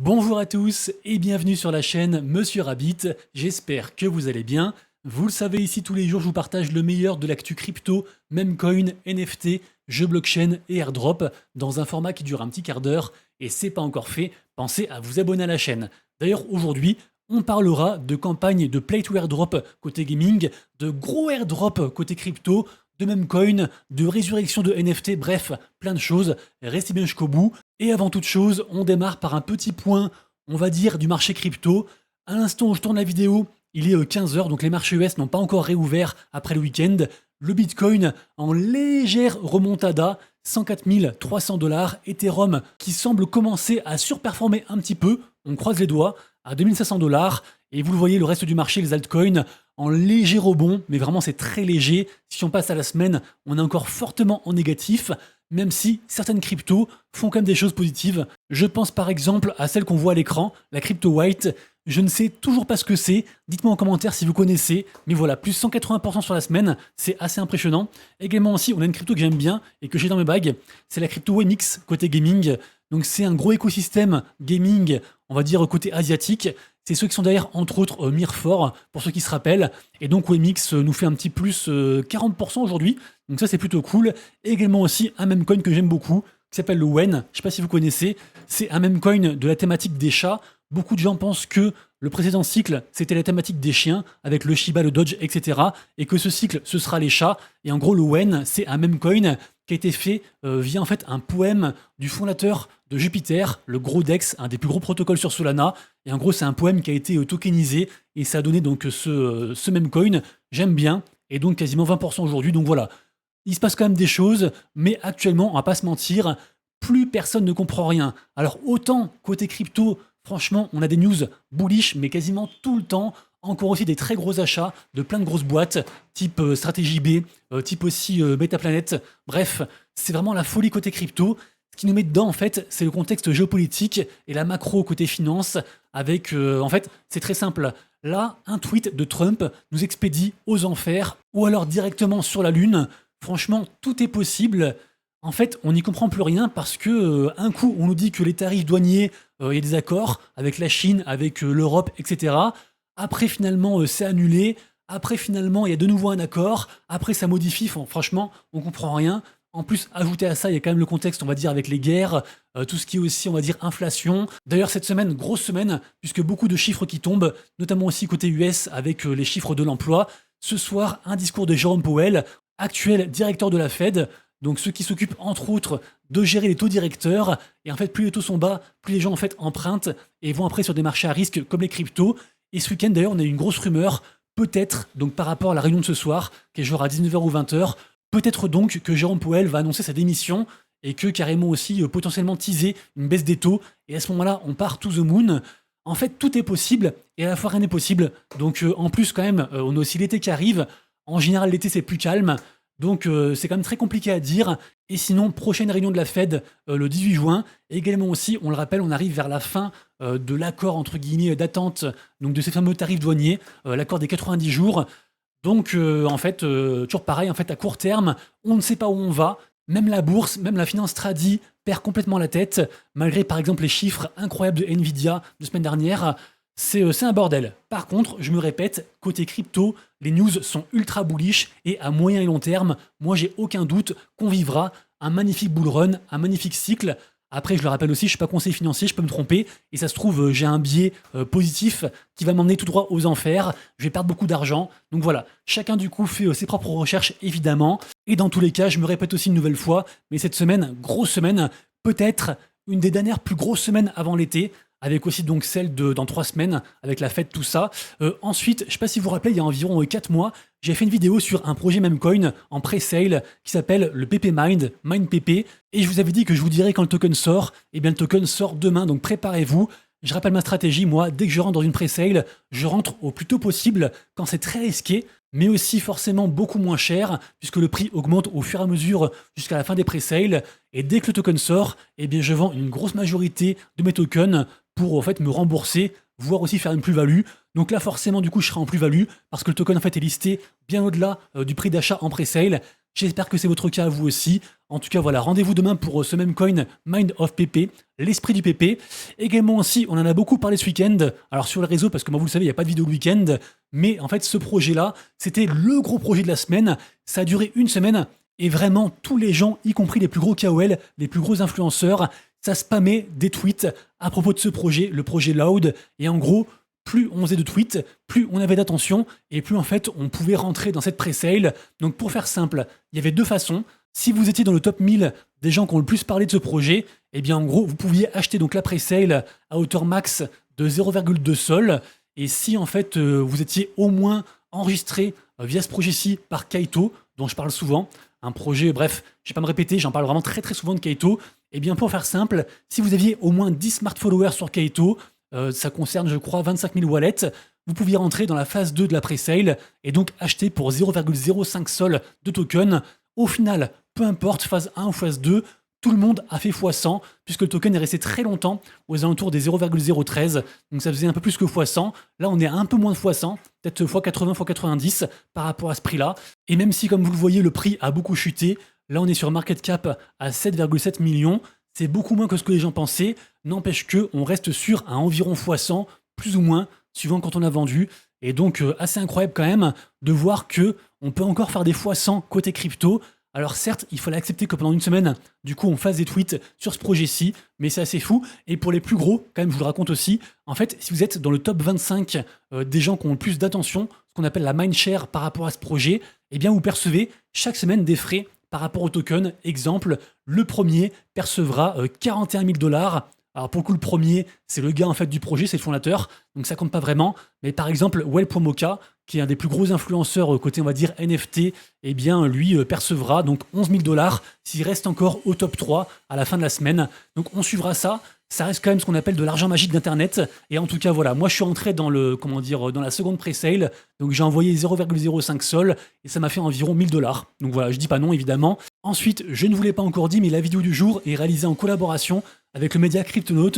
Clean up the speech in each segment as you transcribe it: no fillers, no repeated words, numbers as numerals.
Bonjour à tous et bienvenue sur la chaîne Monsieur Rabbit, j'espère que vous allez bien. Vous le savez, ici tous les jours je vous partage le meilleur de l'actu crypto, memecoin, NFT, jeux blockchain et airdrop dans un format qui dure un petit quart d'heure et c'est pas encore fait, pensez à vous abonner à la chaîne. D'ailleurs aujourd'hui, on parlera de campagne de play to airdrop côté gaming, de gros airdrop côté crypto, de memecoin, de résurrection de NFT, bref, plein de choses. Restez bien jusqu'au bout. Et avant toute chose, on démarre par un petit point, on va dire, du marché crypto. À l'instant où je tourne la vidéo, il est 15 h, donc les marchés US n'ont pas encore réouvert après le week-end. Le Bitcoin en légère remontada, 104 300 $. Ethereum qui semble commencer à surperformer un petit peu, on croise les doigts, à 2500 $. Et vous le voyez, le reste du marché, les altcoins, en léger rebond, mais vraiment c'est très léger. Si on passe à la semaine, on est encore fortement en négatif, même si certaines cryptos font quand même des choses positives. Je pense par exemple à celle qu'on voit à l'écran, la crypto white. Je ne sais toujours pas ce que c'est, dites-moi en commentaire si vous connaissez, mais voilà, plus 180% sur la semaine, c'est assez impressionnant. Également aussi, on a une crypto que j'aime bien et que j'ai dans mes bagues, c'est la crypto WMX côté gaming. Donc c'est un gros écosystème gaming, on va dire côté asiatique. C'est ceux qui sont derrière, entre autres, Mirfor, pour ceux qui se rappellent. Et donc WMX nous fait un petit plus 40% aujourd'hui. Donc ça, c'est plutôt cool. Et également aussi un meme coin que j'aime beaucoup, qui s'appelle le WEN. Je ne sais pas si vous connaissez. C'est un meme coin de la thématique des chats. Beaucoup de gens pensent que le précédent cycle, c'était la thématique des chiens, avec le Shiba, le Doge, etc. Et que ce cycle, ce sera les chats. Et en gros, le WEN, c'est un meme coin qui a été fait via en fait un poème du fondateur de Jupiter, le gros DEX, un des plus gros protocoles sur Solana. Et en gros, c'est un poème qui a été tokenisé et ça a donné donc ce même coin. J'aime bien. Et donc quasiment 20% aujourd'hui. Donc voilà, il se passe quand même des choses, mais actuellement, on va pas se mentir, plus personne ne comprend rien. Alors autant côté crypto, franchement, on a des news bullish, mais quasiment tout le temps. Encore aussi des très gros achats de plein de grosses boîtes, type Stratégie B, type aussi Metaplanet. Bref, c'est vraiment la folie côté crypto. Ce qui nous met dedans, en fait, c'est le contexte géopolitique et la macro côté finance, avec, en fait, c'est très simple. Là, un tweet de Trump nous expédie aux enfers, ou alors directement sur la Lune. Franchement, tout est possible. En fait, on n'y comprend plus rien parce que un coup, on nous dit que les tarifs douaniers, il y a des accords avec la Chine, avec l'Europe, etc. Après, finalement, c'est annulé. Après, finalement, il y a de nouveau un accord. Après, ça modifie. Franchement, on comprend rien. En plus, ajouté à ça, il y a quand même le contexte, on va dire, avec les guerres, tout ce qui est aussi, on va dire, inflation. D'ailleurs, cette semaine, grosse semaine, puisque beaucoup de chiffres qui tombent, notamment aussi côté US avec les chiffres de l'emploi. Ce soir, un discours de Jerome Powell, actuel directeur de la Fed, donc ceux qui s'occupent entre autres de gérer les taux directeurs. Et en fait, plus les taux sont bas, plus les gens en fait empruntent et vont après sur des marchés à risque comme les cryptos. Et ce week-end d'ailleurs, on a eu une grosse rumeur, peut-être, donc par rapport à la réunion de ce soir, qui est genre à 19 h ou 20 h, peut-être donc que Jérôme Powell va annoncer sa démission et que carrément aussi potentiellement teaser une baisse des taux. Et à ce moment-là, on part to the moon. En fait, tout est possible et à la fois rien n'est possible. Donc en plus quand même, on a aussi l'été qui arrive. En général, l'été c'est plus calme. Donc c'est quand même très compliqué à dire. Et sinon, prochaine réunion de la Fed le 18 juin. Et également aussi, on le rappelle, on arrive vers la fin de l'accord entre guillemets d'attente, donc de ces fameux tarifs douaniers, l'accord des 90 jours. Donc en fait, toujours pareil, en fait, à court terme, on ne sait pas où on va. Même la bourse, même la finance tradi perd complètement la tête, malgré par exemple les chiffres incroyables de Nvidia de semaine dernière. C'est un bordel. Par contre, je me répète, côté crypto, les news sont ultra bullish et à moyen et long terme, moi j'ai aucun doute qu'on vivra un magnifique bull run, un magnifique cycle. Après, je le rappelle aussi, je suis pas conseiller financier, je peux me tromper, et ça se trouve, j'ai un biais positif qui va m'emmener tout droit aux enfers, je vais perdre beaucoup d'argent. Donc voilà, chacun du coup fait ses propres recherches, évidemment, et dans tous les cas, je me répète aussi une nouvelle fois, mais cette semaine, grosse semaine, peut-être une des dernières plus grosses semaines avant l'été, avec aussi donc celle de dans 3 semaines, avec la fête, tout ça. Ensuite, je sais pas si vous vous rappelez, il y a environ 4 mois, j'ai fait une vidéo sur un projet Memecoin en pré-sale qui s'appelle le PP Mind, MindPP, et je vous avais dit que je vous dirais quand le token sort. Et bien le token sort demain, donc préparez-vous. Je rappelle ma stratégie, moi, dès que je rentre dans une pré-sale, je rentre au plus tôt possible quand c'est très risqué, mais aussi forcément beaucoup moins cher, puisque le prix augmente au fur et à mesure jusqu'à la fin des pré-sales. Et dès que le token sort, eh bien je vends une grosse majorité de mes tokens pour en fait me rembourser, voire aussi faire une plus-value. Donc là forcément du coup je serai en plus-value parce que le token en fait est listé bien au-delà du prix d'achat en pré-sale. J'espère que c'est votre cas à vous aussi. En tout cas, voilà, rendez-vous demain pour ce même coin Mind of PP, l'esprit du PP. Également aussi, on en a beaucoup parlé ce week-end, alors sur le réseau, parce que moi vous le savez, il n'y a pas de vidéo le week-end, mais en fait ce projet-là, c'était le gros projet de la semaine. Ça a duré une semaine, et vraiment tous les gens, y compris les plus gros KOL, les plus gros influenceurs, ça spammait des tweets à propos de ce projet, le projet Loud, et en gros, plus on faisait de tweets, plus on avait d'attention, et plus en fait on pouvait rentrer dans cette pré-sale. Donc pour faire simple, il y avait deux façons. Si vous étiez dans le top 1000 des gens qui ont le plus parlé de ce projet, eh bien en gros vous pouviez acheter donc la pré-sale à hauteur max de 0,2 sol. Et si en fait vous étiez au moins enregistré via ce projet-ci par Kaito, dont je parle souvent, un projet, bref, je vais pas me répéter, j'en parle vraiment très très souvent de Kaito. Eh bien pour faire simple, si vous aviez au moins 10 smart followers sur Kaito, ça concerne je crois 25 000 wallets, vous pouviez rentrer dans la phase 2 de la pré-sale et donc acheter pour 0,05 sol de token. Au final, peu importe, phase 1 ou phase 2, tout le monde a fait x100, puisque le token est resté très longtemps aux alentours des 0,013, donc ça faisait un peu plus que x100. Là, on est à un peu moins de x100, peut-être x80, x90 par rapport à ce prix-là. Et même si, comme vous le voyez, le prix a beaucoup chuté, là, on est sur market cap à 7,7 millions. C'est beaucoup moins que ce que les gens pensaient. N'empêche qu'on reste sur à environ x100, plus ou moins, suivant quand on a vendu. Et donc, assez incroyable quand même de voir que on peut encore faire des x100 côté crypto. Alors certes, il fallait accepter que pendant une semaine, du coup, on fasse des tweets sur ce projet-ci, mais c'est assez fou. Et pour les plus gros, quand même, je vous le raconte aussi, en fait, si vous êtes dans le top 25 des gens qui ont le plus d'attention, ce qu'on appelle la mindshare par rapport à ce projet, eh bien, vous percevez chaque semaine des frais par rapport au token. Exemple, le premier percevra 41 000 $. Alors pour le coup, le premier, c'est le gars en fait du projet, c'est le fondateur, donc ça compte pas vraiment. Mais par exemple, Well Promoka, qui est un des plus gros influenceurs côté on va dire NFT, eh bien lui percevra donc 11 000 $ s'il reste encore au top 3 à la fin de la semaine. Donc on suivra ça. Ça reste quand même ce qu'on appelle de l'argent magique d'internet. Et en tout cas voilà, moi je suis entré dans le comment dire dans la seconde pré-sale, donc j'ai envoyé 0,05 sol et ça m'a fait environ 1000 $. Donc voilà, je dis pas non évidemment. Ensuite, je ne vous l'ai pas encore dit, mais la vidéo du jour est réalisée en collaboration avec le média Cryptonaut.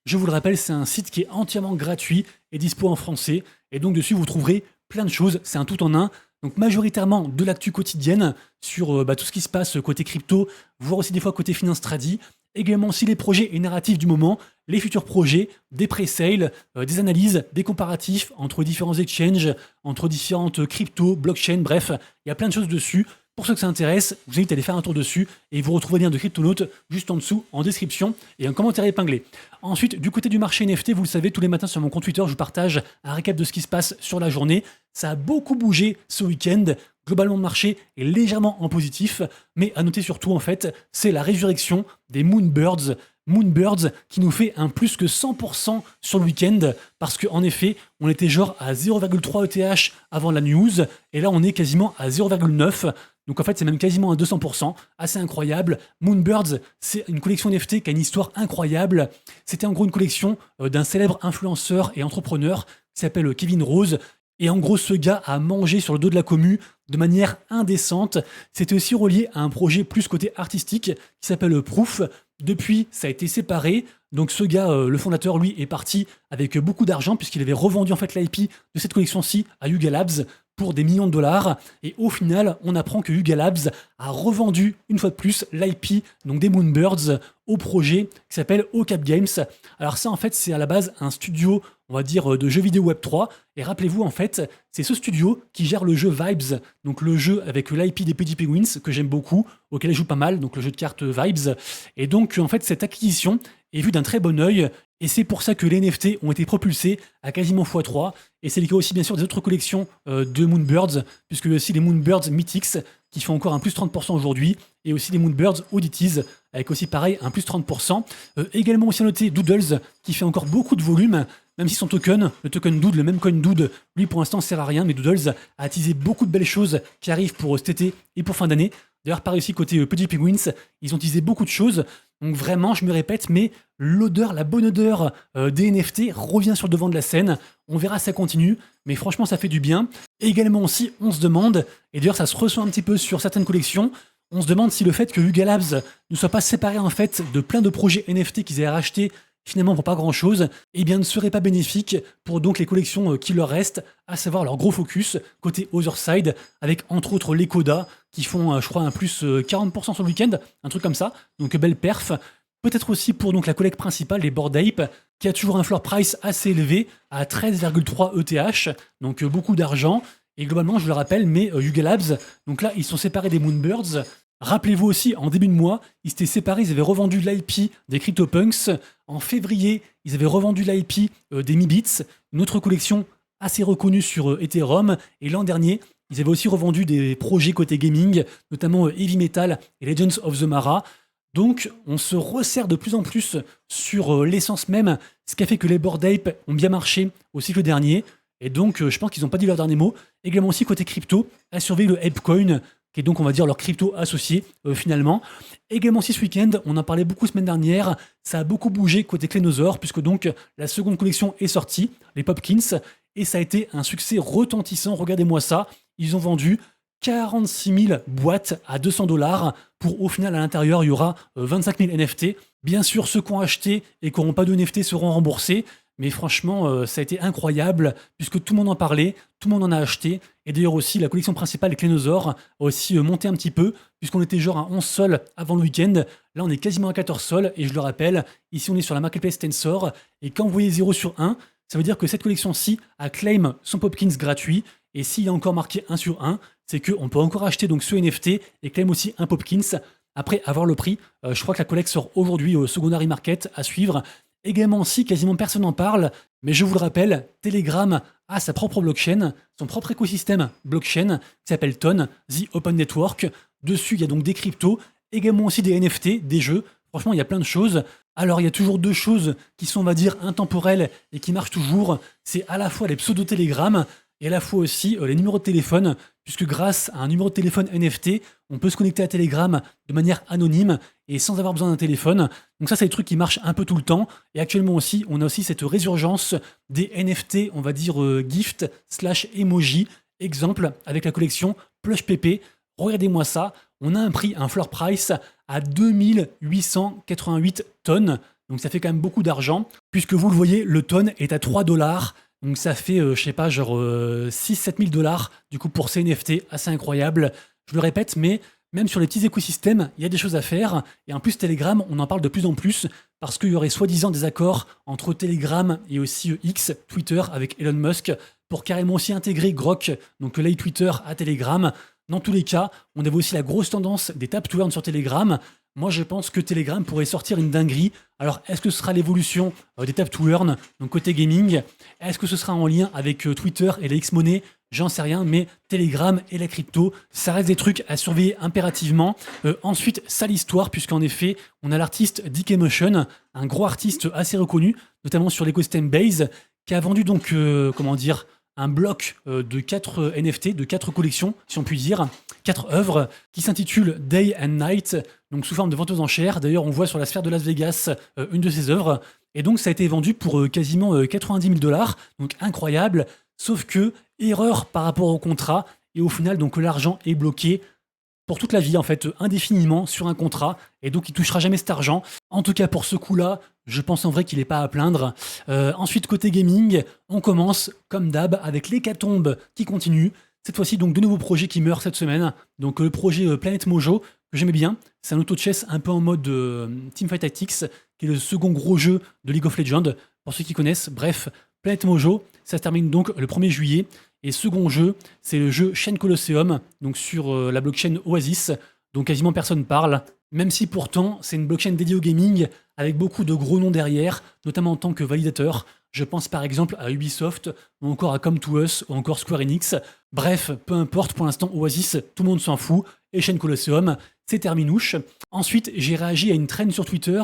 Je vous le rappelle, c'est un site qui est entièrement gratuit et dispo en français. Et donc dessus, vous trouverez plein de choses. C'est un tout en un. Donc majoritairement de l'actu quotidienne sur tout ce qui se passe côté crypto, voire aussi des fois côté finance tradi. Également aussi les projets et narratifs du moment, les futurs projets, des pré-sales, des analyses, des comparatifs entre différents exchanges, entre différentes cryptos, blockchain, bref, il y a plein de choses dessus. Pour ceux que ça intéresse, je vous invite à aller faire un tour dessus et vous retrouvez le lien de Cryptonaut juste en dessous en description et un commentaire épinglé. Ensuite, du côté du marché NFT, vous le savez, tous les matins sur mon compte Twitter, je vous partage un récap de ce qui se passe sur la journée. Ça a beaucoup bougé ce week-end. Globalement, le marché est légèrement en positif, mais à noter surtout, en fait, c'est la résurrection des Moonbirds. Moonbirds qui nous fait un plus que 100% sur le week-end parce qu'en effet, on était genre à 0,3 ETH avant la news et là, on est quasiment à 0,9. Donc en fait, c'est même quasiment à 200%, assez incroyable. Moonbirds, c'est une collection NFT qui a une histoire incroyable. C'était en gros une collection d'un célèbre influenceur et entrepreneur qui s'appelle Kevin Rose. Et en gros, ce gars a mangé sur le dos de la commu de manière indécente. C'était aussi relié à un projet plus côté artistique qui s'appelle Proof. Depuis, ça a été séparé. Donc ce gars, le fondateur, lui, est parti avec beaucoup d'argent puisqu'il avait revendu en fait l'IP de cette collection-ci à Yuga Labs pour des millions de dollars. Et au final, on apprend que Yuga Labs a revendu une fois de plus l'IP donc des Moonbirds au projet qui s'appelle OCap Games. Alors ça, en fait, c'est à la base un studio, on va dire, de jeux vidéo Web3. Et rappelez-vous, en fait, c'est ce studio qui gère le jeu Vibes, donc le jeu avec l'IP des Petit Penguins, que j'aime beaucoup, auquel je joue pas mal, donc le jeu de cartes Vibes. Et donc, en fait, cette acquisition est vue d'un très bon œil. Et c'est pour ça que les NFT ont été propulsés à quasiment x3. Et c'est le cas aussi, bien sûr, des autres collections de Moonbirds, puisque aussi les Moonbirds Mythics, qui font encore un plus 30% aujourd'hui, et aussi les Moonbirds Oddities, avec aussi pareil un plus 30%. Également aussi à noter Doodles, qui fait encore beaucoup de volume, même si son token, le token Dood, le même coin Dood, lui pour l'instant sert à rien, mais Doodles a attisé beaucoup de belles choses qui arrivent pour cet été et pour fin d'année. D'ailleurs, pareil aussi côté Petit Penguins, ils ont teasé beaucoup de choses. Donc vraiment, je me répète, mais l'odeur, la bonne odeur des NFT revient sur le devant de la scène. On verra si ça continue, mais franchement, ça fait du bien. Et également aussi, on se demande, et d'ailleurs ça se ressent un petit peu sur certaines collections, on se demande si le fait que Yuga Labs ne soit pas séparé en fait de plein de projets NFT qu'ils aient rachetés finalement pour pas grand chose, eh bien ne serait pas bénéfique pour donc les collections qui leur restent, à savoir leur gros focus côté Other Side, avec entre autres les Coda qui font je crois un plus 40% sur le week-end, un truc comme ça, donc belle perf. Peut-être aussi pour donc la collecte principale, les Bored Ape, qui a toujours un floor price assez élevé à 13,3 ETH, donc beaucoup d'argent. Et globalement, je le rappelle, mais Yuga Labs, donc là, ils sont séparés des Moonbirds. Rappelez-vous aussi, en début de mois, ils s'étaient séparés, ils avaient revendu l'IP des CryptoPunks. En février, ils avaient revendu l'IP des Mibits, une autre collection assez reconnue sur Ethereum. Et l'an dernier, ils avaient aussi revendu des projets côté gaming, notamment Heavy Metal et Legends of the Mara. Donc, on se resserre de plus en plus sur l'essence même, ce qui a fait que les Bored Ape ont bien marché au cycle dernier. Et donc, je pense qu'ils n'ont pas dit leur dernier mot. Également aussi, côté crypto, à surveiller le Apecoin, qui est donc, on va dire, leur crypto associé, finalement. Également aussi, ce week-end, on en parlait beaucoup semaine dernière, ça a beaucoup bougé côté Clénosaure, puisque donc, la seconde collection est sortie, les Popkins, et ça a été un succès retentissant. Regardez-moi ça, ils ont vendu 46 000 boîtes à 200 $, pour au final à l'intérieur il y aura 25 000 NFT. Bien sûr, ceux qui ont acheté et qui n'auront pas de NFT seront remboursés, mais franchement ça a été incroyable puisque tout le monde en parlait, tout le monde en a acheté. Et d'ailleurs aussi la collection principale, les Clénosaures, a aussi monté un petit peu puisqu'on était genre à 11 sols avant le week-end. Là on est quasiment à 14 sols et je le rappelle, ici on est sur la marketplace Tensor et quand vous voyez 0 sur 1, ça veut dire que cette collection-ci a claim son Popkins gratuit. Et s'il y a encore marqué 1 sur 1, c'est qu'on peut encore acheter donc ce NFT et claim aussi un Popkins. Après avoir le prix, je crois que la collecte sort aujourd'hui au secondary market à suivre. Également aussi, quasiment personne n'en parle, mais je vous le rappelle, Telegram a sa propre blockchain, son propre écosystème blockchain qui s'appelle Ton, The Open Network. Dessus, il y a donc des cryptos, également aussi des NFT, des jeux. Franchement, il y a plein de choses. Alors, il y a toujours deux choses qui sont, on va dire, intemporelles et qui marchent toujours. C'est à la fois les pseudo-télégrammes et à la fois aussi les numéros de téléphone, puisque grâce à un numéro de téléphone NFT, on peut se connecter à Telegram de manière anonyme et sans avoir besoin d'un téléphone. Donc ça, c'est des trucs qui marchent un peu tout le temps. Et actuellement aussi, on a aussi cette résurgence des NFT, on va dire gift / emoji. Exemple, avec la collection Plush PP. Regardez-moi ça, on a un prix, un floor price à 2888 tonnes. Donc ça fait quand même beaucoup d'argent, puisque vous le voyez, le tonne est à 3 $. Donc ça fait, je sais pas, genre 6-7 000 $ du coup pour ces NFT, assez incroyable. Je le répète, mais même sur les petits écosystèmes, il y a des choses à faire. Et en plus, Telegram, on en parle de plus en plus, parce qu'il y aurait soi-disant des accords entre Telegram et aussi X, Twitter, avec Elon Musk, pour carrément aussi intégrer Grok, donc l'AI Twitter, à Telegram. Dans tous les cas, on avait aussi la grosse tendance des tap to earn sur Telegram. Moi, je pense que Telegram pourrait sortir une dinguerie. Alors, est-ce que ce sera l'évolution des tap to earn, donc côté gaming? Est-ce que ce sera en lien avec Twitter et la X-Money? J'en sais rien, mais Telegram et la crypto, ça reste des trucs à surveiller impérativement. Ensuite, sale histoire, puisqu'en effet, on a l'artiste Dailymotion, un gros artiste assez reconnu, notamment sur l'écosystème Base, qui a vendu donc, un bloc de 4 NFT, de 4 collections, si on peut dire, 4 œuvres, qui s'intitule Day and Night, donc sous forme de vente aux enchères. D'ailleurs, on voit sur la sphère de Las Vegas une de ces œuvres. Et donc, ça a été vendu pour quasiment 90 000 $, donc incroyable. Sauf que, erreur par rapport au contrat, et au final, donc l'argent est bloqué pour toute la vie, en fait, indéfiniment sur un contrat, et donc il touchera jamais cet argent. En tout cas, pour ce coup-là, je pense en vrai qu'il n'est pas à plaindre. Ensuite, côté gaming, on commence, comme d'hab, avec l'hécatombe qui continue. Cette fois-ci, donc, de nouveaux projets qui meurent cette semaine. Donc, le projet Planet Mojo, que j'aimais bien. C'est un auto chess un peu en mode Teamfight Tactics, qui est le second gros jeu de League of Legends, pour ceux qui connaissent. Bref, Planet Mojo, ça se termine donc le 1er juillet. Et second jeu, c'est le jeu Chain Colosseum, donc sur la blockchain Oasis, dont quasiment personne parle. Même si pourtant, c'est une blockchain dédiée au gaming, avec beaucoup de gros noms derrière, notamment en tant que validateur. Je pense par exemple à Ubisoft, ou encore à Come2Us, ou encore Square Enix. Bref, peu importe, pour l'instant, Oasis, tout le monde s'en fout. Et Chain Colosseum, c'est terminouche. Ensuite, j'ai réagi à une trend sur Twitter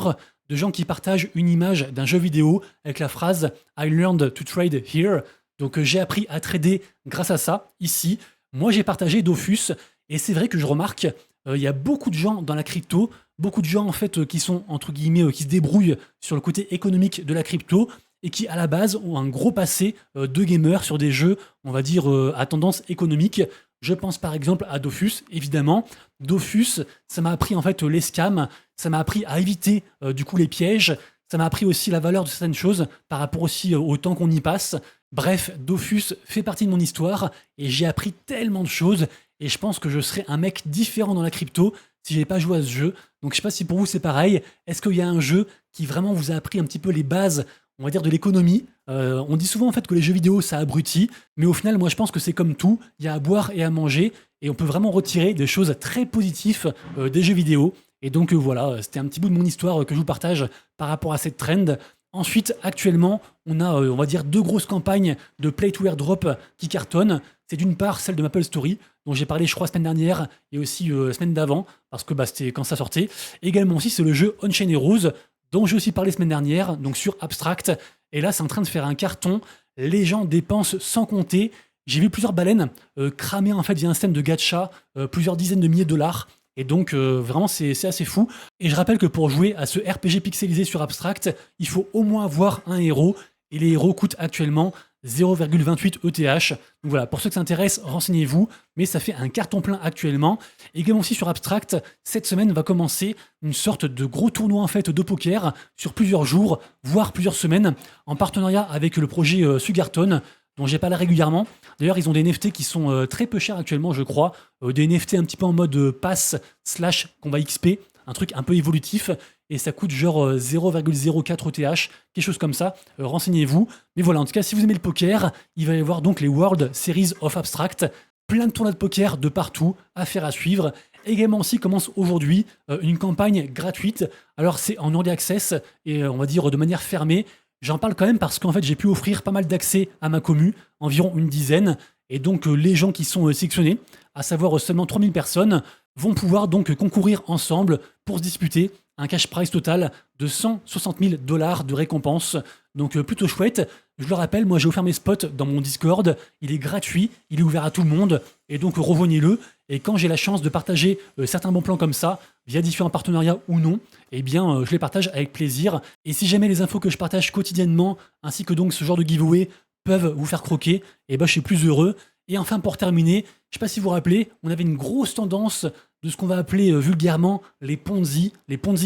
de gens qui partagent une image d'un jeu vidéo avec la phrase « I learned to trade here ». Donc j'ai appris à trader grâce à ça, ici. Moi, j'ai partagé Dofus, et c'est vrai que je remarque, il y a beaucoup de gens dans la crypto, beaucoup de gens en fait qui sont, entre guillemets, qui se débrouillent sur le côté économique de la crypto, et qui, à la base, ont un gros passé de gamers sur des jeux, on va dire, à tendance économique. Je pense par exemple à Dofus, évidemment. Dofus, ça m'a appris en fait les scams, ça m'a appris à éviter du coup les pièges, Ça m'a appris aussi la valeur de certaines choses par rapport aussi au temps qu'on y passe. Bref, Dofus fait partie de mon histoire et j'ai appris tellement de choses et je pense que je serais un mec différent dans la crypto si j'avais pas joué à ce jeu. Donc je sais pas si pour vous c'est pareil. Est-ce qu'il y a un jeu qui vraiment vous a appris un petit peu les bases, on va dire, de l'économie? On dit souvent en fait que les jeux vidéo ça abrutit, mais au final moi je pense que c'est comme tout, il y a à boire et à manger et on peut vraiment retirer des choses très positives des jeux vidéo. Et donc voilà, c'était un petit bout de mon histoire que je vous partage par rapport à cette trend. Ensuite, actuellement, on a, on va dire, deux grosses campagnes de Play to Airdrop qui cartonnent. C'est d'une part celle de Maple Story, dont j'ai parlé, je crois, la semaine dernière et aussi la semaine d'avant, parce que bah, c'était quand ça sortait. Également aussi, c'est le jeu On-Chain Heroes, dont j'ai aussi parlé la semaine dernière, donc sur Abstract. Et là, c'est en train de faire un carton. Les gens dépensent sans compter. J'ai vu plusieurs baleines cramer en fait via un système de gacha plusieurs dizaines de milliers de dollars. Et donc, vraiment, c'est assez fou. Et je rappelle que pour jouer à ce RPG pixelisé sur Abstract, il faut au moins avoir un héros. Et les héros coûtent actuellement 0,28 ETH. Donc voilà, pour ceux que ça intéresse, renseignez-vous. Mais ça fait un carton plein actuellement. Également aussi sur Abstract, cette semaine va commencer une sorte de gros tournoi en fait de poker sur plusieurs jours, voire plusieurs semaines, en partenariat avec le projet Sugarton, dont j'ai parlé régulièrement. D'ailleurs, ils ont des NFT qui sont très peu chers actuellement, je crois. Des NFT un petit peu en mode pass / combat XP, un truc un peu évolutif. Et ça coûte genre 0,04 ETH, quelque chose comme ça. Renseignez-vous. Mais voilà, en tout cas, si vous aimez le poker, il va y avoir donc les World Series of Abstract. Plein de tournois de poker de partout, affaire à suivre. Également aussi commence aujourd'hui une campagne gratuite. Alors c'est en early access et on va dire de manière fermée. J'en parle quand même parce qu'en fait j'ai pu offrir pas mal d'accès à ma commu, environ une dizaine, et donc les gens qui sont sélectionnés, à savoir seulement 3000 personnes, vont pouvoir donc concourir ensemble pour se disputer un cash prize total de 160 000 dollars de récompense. Donc plutôt chouette. Je le rappelle, moi j'ai offert mes spots dans mon Discord, il est gratuit, il est ouvert à tout le monde, et donc rejoignez-le. Et quand j'ai la chance de partager certains bons plans comme ça, via différents partenariats ou non, eh bien je les partage avec plaisir. Et si jamais les infos que je partage quotidiennement, ainsi que donc ce genre de giveaway, peuvent vous faire croquer, eh ben je suis plus heureux. Et enfin pour terminer, je sais pas si vous vous rappelez, on avait une grosse tendance de ce qu'on va appeler vulgairement les Ponzi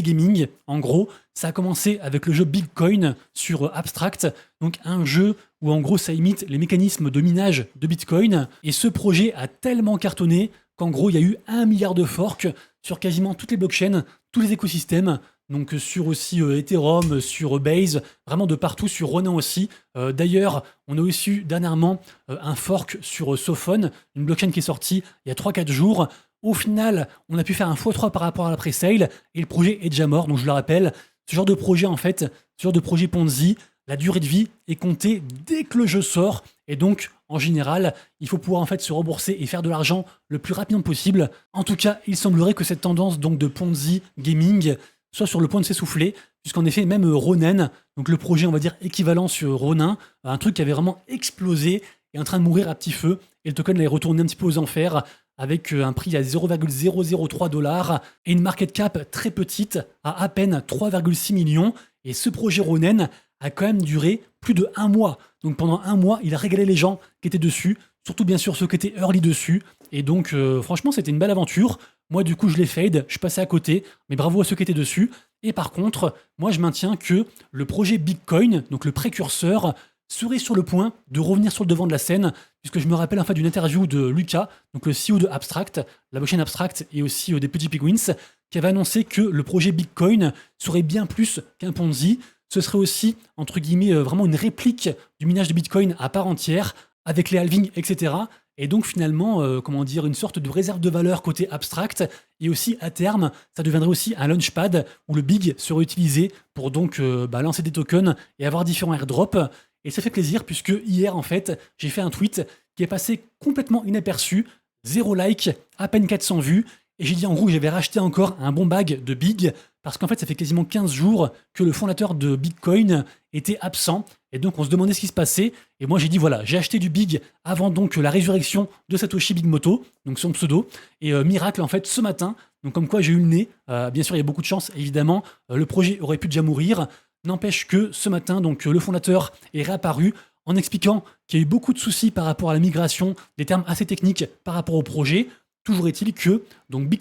gaming. En gros, ça a commencé avec le jeu Bitcoin sur Abstract, donc un jeu où en gros ça imite les mécanismes de minage de Bitcoin. Et ce projet a tellement cartonné qu'en gros il y a eu 1 milliard de forks sur quasiment toutes les blockchains, tous les écosystèmes. Donc sur aussi Ethereum, sur Base, vraiment de partout, sur Ronin aussi. D'ailleurs, on a aussi eu dernièrement un fork sur Sophon, une blockchain qui est sortie il y a 3-4 jours. Au final, on a pu faire un x3 par rapport à la pre-sale et le projet est déjà mort. Donc je le rappelle, ce genre de projet en fait, ce genre de projet Ponzi, la durée de vie est comptée dès que le jeu sort. Et donc, en général, il faut pouvoir en fait se rembourser et faire de l'argent le plus rapidement possible. En tout cas, il semblerait que cette tendance donc de Ponzi gaming soit sur le point de s'essouffler, puisqu'en effet, même Ronin, donc le projet, on va dire, équivalent sur Ronin, un truc qui avait vraiment explosé, est en train de mourir à petit feu, et le token est retourné un petit peu aux enfers, avec un prix à 0,003 dollars et une market cap très petite à peine 3,6 millions. Et ce projet Ronin a quand même duré plus de 1 mois. Donc pendant 1 mois, il a régalé les gens qui étaient dessus, surtout bien sûr ceux qui étaient early dessus. Et donc franchement, c'était une belle aventure. Moi, du coup, je l'ai fade, je passais à côté, mais bravo à ceux qui étaient dessus. Et par contre, moi, je maintiens que le projet Bitcoin, donc le précurseur, serait sur le point de revenir sur le devant de la scène, puisque je me rappelle en fait d'une interview de Lucas, donc le CEO de Abstract, la blockchain Abstract et aussi des petits Pigwins, qui avait annoncé que le projet Bitcoin serait bien plus qu'un Ponzi. Ce serait aussi, entre guillemets, vraiment une réplique du minage de Bitcoin à part entière, avec les halvings, etc. Et donc finalement, comment dire, une sorte de réserve de valeur côté Abstract, et aussi à terme, ça deviendrait aussi un launchpad où le big serait utilisé pour donc lancer des tokens et avoir différents airdrops. Et ça fait plaisir puisque hier, en fait, j'ai fait un tweet qui est passé complètement inaperçu, 0 like, à peine 400 vues, et j'ai dit en gros que j'avais racheté encore un bon bag de big, parce qu'en fait, ça fait quasiment 15 jours que le fondateur de Bitcoin était absent, et donc on se demandait ce qui se passait, et moi j'ai dit voilà, j'ai acheté du big avant donc la résurrection de Satoshi Bigmoto, donc son pseudo, et miracle en fait ce matin, donc comme quoi j'ai eu le nez, bien sûr il y a beaucoup de chance évidemment, le projet aurait pu déjà mourir. N'empêche que ce matin, donc le fondateur est réapparu en expliquant qu'il y a eu beaucoup de soucis par rapport à la migration, des termes assez techniques par rapport au projet. Toujours est-il que donc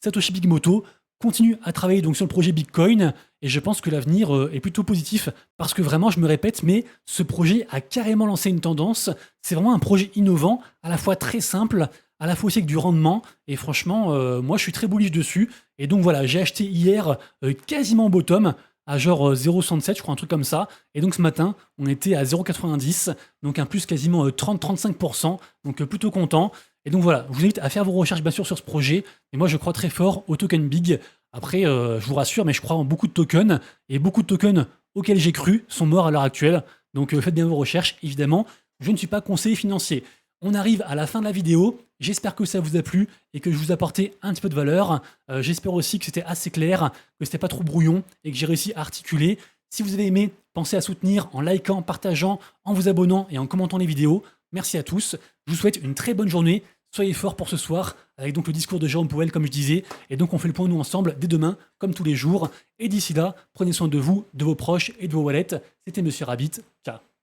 Satoshi Bigmoto continue à travailler donc sur le projet Bitcoin et je pense que l'avenir est plutôt positif parce que vraiment, je me répète, mais ce projet a carrément lancé une tendance. C'est vraiment un projet innovant, à la fois très simple, à la fois aussi avec du rendement. Et franchement, moi, je suis très bullish dessus. Et donc voilà, j'ai acheté hier quasiment au bottom à genre 0,67, je crois, un truc comme ça. Et donc ce matin, on était à 0,90, donc un plus quasiment 30-35%. Donc plutôt content. Et donc voilà, je vous invite à faire vos recherches bien sûr sur ce projet. Et moi, je crois très fort au token Big. Après, je vous rassure, mais je crois en beaucoup de tokens. Et beaucoup de tokens auxquels j'ai cru sont morts à l'heure actuelle. Donc faites bien vos recherches, évidemment. Je ne suis pas conseiller financier. On arrive à la fin de la vidéo. J'espère que ça vous a plu et que je vous ai apporté un petit peu de valeur. J'espère aussi que c'était assez clair, que c'était pas trop brouillon et que j'ai réussi à articuler. Si vous avez aimé, pensez à soutenir en likant, partageant, en vous abonnant et en commentant les vidéos. Merci à tous. Je vous souhaite une très bonne journée. Soyez forts pour ce soir, avec donc le discours de Jérôme Powell, comme je disais. Et donc, on fait le point, nous, ensemble, dès demain, comme tous les jours. Et d'ici là, prenez soin de vous, de vos proches et de vos wallets. C'était Monsieur Rabbit. Ciao.